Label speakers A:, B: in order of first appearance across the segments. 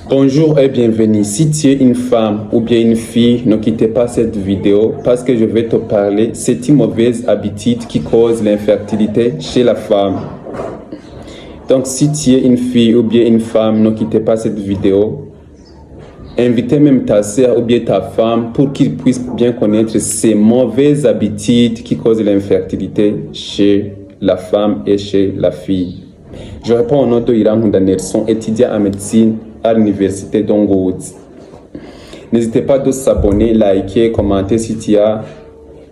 A: Bonjour et bienvenue. Si tu es une femme ou bien une fille, ne quittez pas cette vidéo parce que je vais te parler. C'est une mauvaise habitude qui cause l'infertilité chez la femme. Donc si tu es une fille ou bien une femme, ne quittez pas cette vidéo. Invitez même ta soeur ou bien ta femme pour qu'ils puissent bien connaître ces mauvaises habitudes qui causent l'infertilité chez la femme et chez la fille. Je réponds au nom de Iram Hunda Nelson, étudiant en médecine à l'université d'Ongoud. N'hésitez pas de s'abonner, liker, commenter si tu as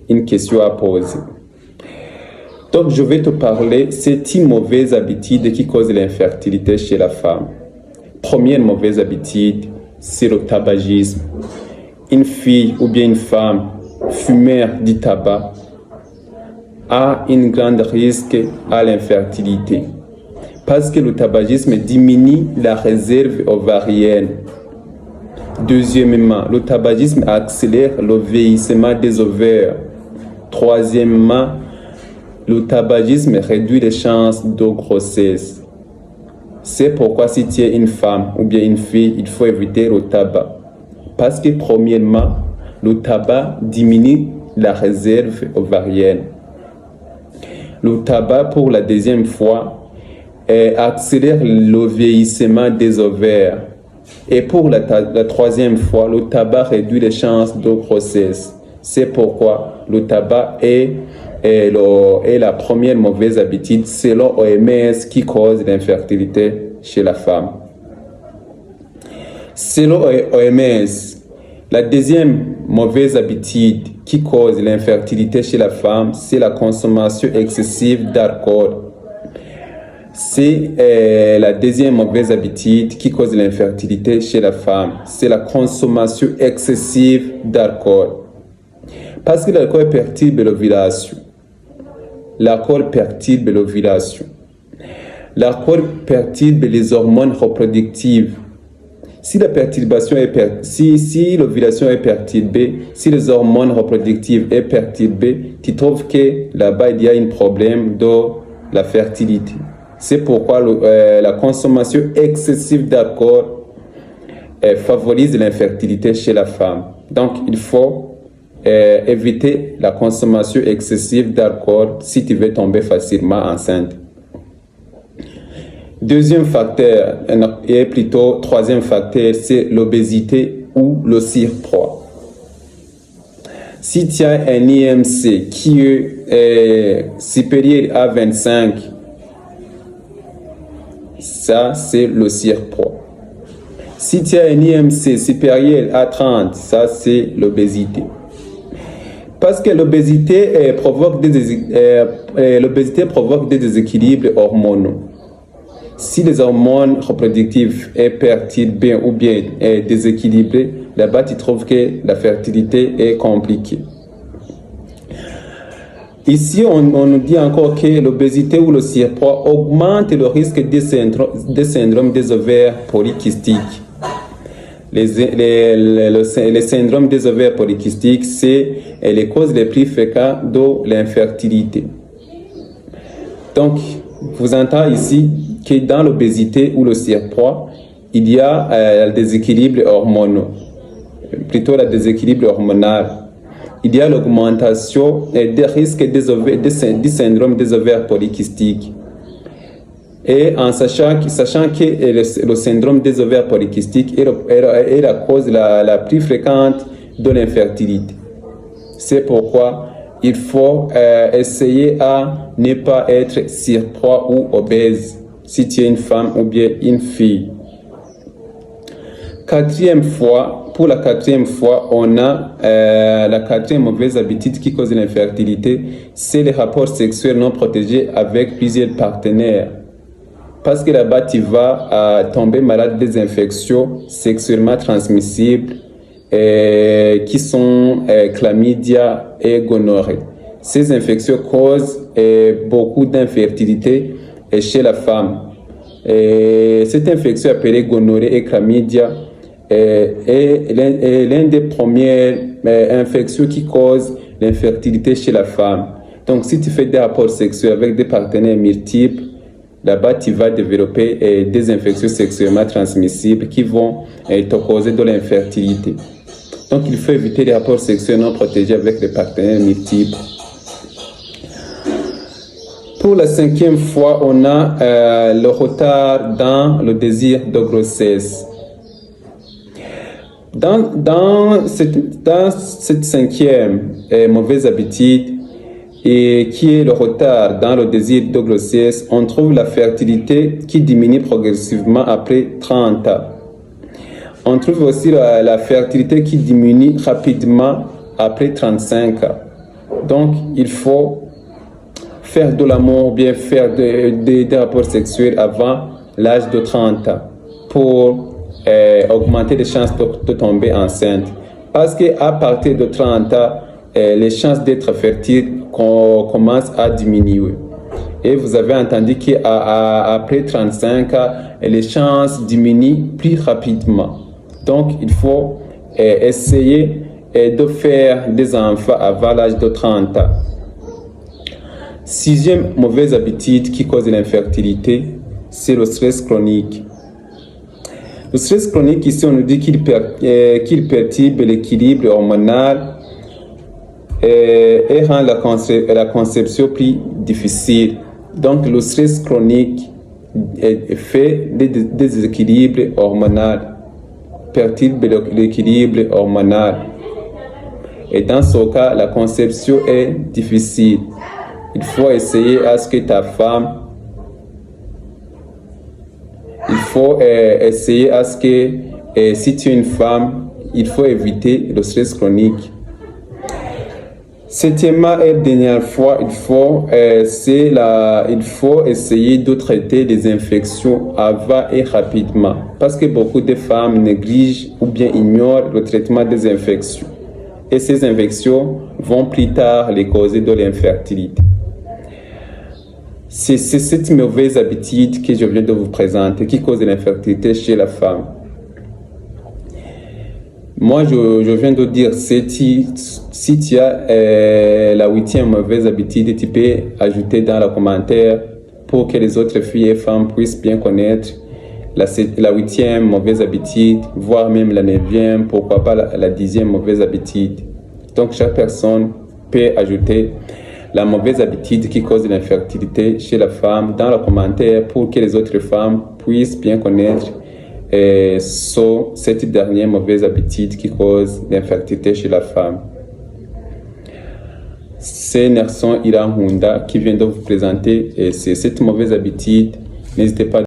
A: une question à poser. Donc je vais te parler, c'est une mauvaise habitude qui cause l'infertilité chez la femme. Première mauvaise habitude, c'est le tabagisme. Une fille ou bien une femme fumeur du tabac a un grand risque à l'infertilité. Parce que le tabagisme diminue la réserve ovarienne. Deuxièmement, le tabagisme accélère le vieillissement des ovaires. Troisièmement, le tabagisme réduit les chances de grossesse. C'est pourquoi si tu es une femme ou bien une fille, il faut éviter le tabac. Parce que premièrement, le tabac diminue la réserve ovarienne. Le tabac pour la deuxième fois accélère le vieillissement des ovaires. Et pour la troisième fois, le tabac réduit les chances de grossesse. C'est pourquoi le tabac est la première mauvaise habitude selon OMS qui cause l'infertilité chez la femme. Selon OMS, la deuxième mauvaise habitude qui cause l'infertilité chez la femme, c'est la consommation excessive d'alcool. C'est la deuxième mauvaise habitude qui cause l'infertilité chez la femme. C'est la consommation excessive d'alcool. Parce que l'alcool perturbe l'ovulation. L'alcool perturbe l'ovulation. L'alcool perturbe les hormones reproductives. Si la perturbation si l'ovulation est perturbée, si les hormones reproductives sont perturbées, tu trouves que là-bas il y a un problème de la fertilité. C'est pourquoi la consommation excessive d'alcool favorise l'infertilité chez la femme. Donc, il faut éviter la consommation excessive d'alcool si tu veux tomber facilement enceinte. Deuxième facteur, et plutôt troisième facteur, c'est l'obésité ou le surpoids. Si tu as un IMC qui est supérieur à 25, ça c'est le surpoids. Si tu as un IMC supérieur à 30, ça c'est l'obésité. Parce que l'obésité provoque des déséquilibres hormonaux. Si les hormones reproductives sont perturbées ou bien déséquilibrées, là-bas tu trouves que la fertilité est compliquée. Ici, on nous dit encore que l'obésité ou le surpoids augmente le risque des syndromes des ovaires polykystiques. Les syndromes des ovaires polykystiques, c'est les causes les plus fréquentes de l'infertilité. Donc, vous entendez ici que dans l'obésité ou le surpoids, il y a le déséquilibre hormonal, plutôt le déséquilibre hormonal. Il y a l'augmentation des risques du syndrome des ovaires polykystiques. Et en sachant que le syndrome des ovaires polykystiques est la cause la plus fréquente de l'infertilité. C'est pourquoi il faut essayer à ne pas être surpoids ou obèse si tu es une femme ou bien une fille. Pour la quatrième fois, on a la quatrième mauvaise habitude qui cause l'infertilité, c'est les rapports sexuels non protégés avec plusieurs partenaires. Parce que là-bas, tu vas tomber malade des infections sexuellement transmissibles qui sont chlamydia et gonorrhée. Ces infections causent beaucoup d'infertilité chez la femme. Cette infection appelée gonorrhée et chlamydia est l'une des premières infections qui causent l'infertilité chez la femme. Donc, si tu fais des rapports sexuels avec des partenaires multiples, là-bas tu vas développer des infections sexuellement transmissibles qui vont te causer de l'infertilité. Donc il faut éviter les rapports sexuels non protégés avec les partenaires multiples. Pour la 5e fois, on a le retard dans le désir de grossesse. Dans cette 5e mauvaise habitude, et qui est le retard dans le désir de grossesse, on trouve la fertilité qui diminue progressivement après 30 ans. On trouve aussi la fertilité qui diminue rapidement après 35 ans. Donc, il faut faire de l'amour, bien faire des rapports sexuels avant l'âge de 30 ans pour augmenter les chances de tomber enceinte. Parce qu'à partir de 30 ans, les chances d'être fertile commencent à diminuer. Et vous avez entendu qu'après 35 ans, les chances diminuent plus rapidement. Donc, il faut essayer de faire des enfants avant l'âge de 30 ans. 6e mauvaise habitude qui cause l'infertilité, c'est le stress chronique. Le stress chronique, ici, on nous dit qu'il perturbe l'équilibre hormonal et rend la conception plus difficile. Donc, le stress chronique fait des déséquilibres hormonaux, perturbe l'équilibre hormonal. Et dans ce cas, la conception est difficile. Il faut essayer à ce que ta femme, si tu es une femme, il faut éviter le stress chronique. 7e et dernière fois, il faut essayer de traiter les infections avant et rapidement. Parce que beaucoup de femmes négligent ou bien ignorent le traitement des infections. Et ces infections vont plus tard les causer de l'infertilité. C'est cette mauvaise habitude que je viens de vous présenter qui cause l'infertilité chez la femme. Moi, je viens de dire, si tu as la 8e mauvaise habitude, tu peux ajouter dans le commentaire pour que les autres filles et femmes puissent bien connaître la 8e mauvaise habitude, voire même la 9e, pourquoi pas la 10e mauvaise habitude. Donc, chaque personne peut ajouter la mauvaise habitude qui cause l'infertilité chez la femme dans le commentaire pour que les autres femmes puissent bien connaître cette dernière mauvaise habitude qui cause l'infertilité chez la femme. C'est Nelson Irahunda qui vient de vous présenter cette mauvaise habitude. N'hésitez pas